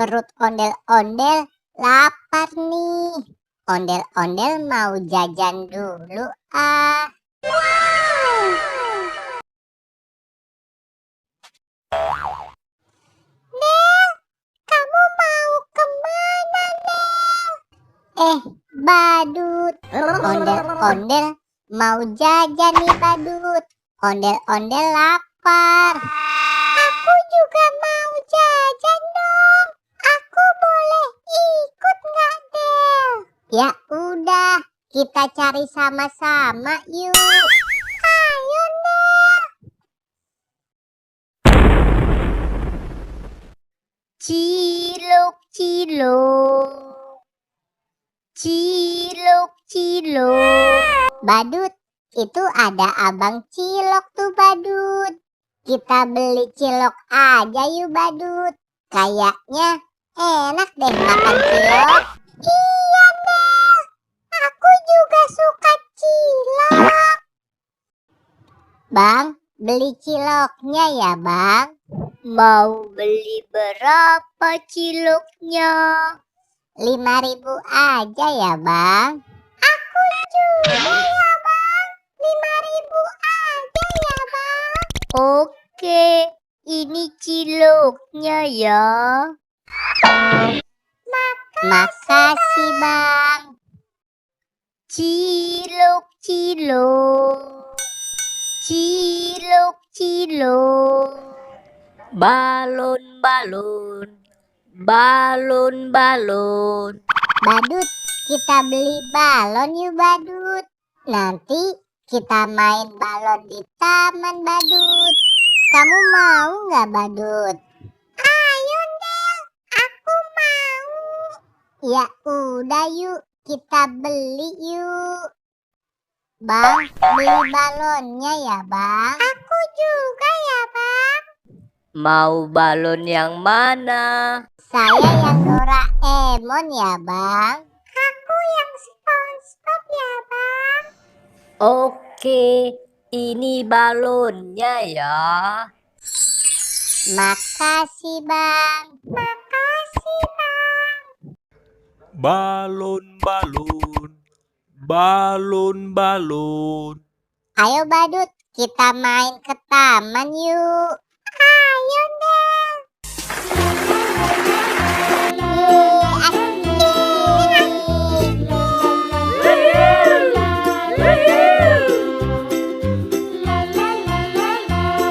Perut ondel-ondel lapar nih. Ondel-ondel mau jajan dulu ah. Nel, kamu mau kemana, Nel? Badut. Ondel-ondel mau jajan nih, Badut. Ondel-ondel lapar. Aku juga mau jajan dong. Aku boleh ikut nggak, Del? Ya udah, kita cari sama-sama yuk. Ayo, Del. Cilok, cilok. Cilok, cilok. Badut, itu ada abang cilok tuh, Badut. Kita beli cilok aja yuk, Badut. Kayaknya enak deh makan cilok. Iya, Nel. Aku juga suka cilok. Bang, beli ciloknya ya, Bang. Mau beli berapa ciloknya? 5.000 aja ya, Bang. Aku juga ya, Bang. 5.000 aja ya, Bang. Oke, ini ciloknya ya. Makasih, Bang. Cilok, cilok. Cilok, cilok. Balon, balon. Balon, balon. Badut, kita beli balon yuk, Badut. Nanti kita main balon di taman, Badut. Kamu mau nggak, Badut? Ayo, Del. Aku mau. Ya udah yuk, kita beli yuk. Bang, beli balonnya ya, Bang. Aku juga ya, Bang. Mau balon yang mana? Saya yang Doraemon ya, Bang. Aku yang SpongeBob ya, Bang. Oke, ini balonnya ya. Makasih, Bang. Makasih, Bang. Balon, balon. Balon, balon. Ayo, Badut, kita main ke taman yuk. Ayo, Del.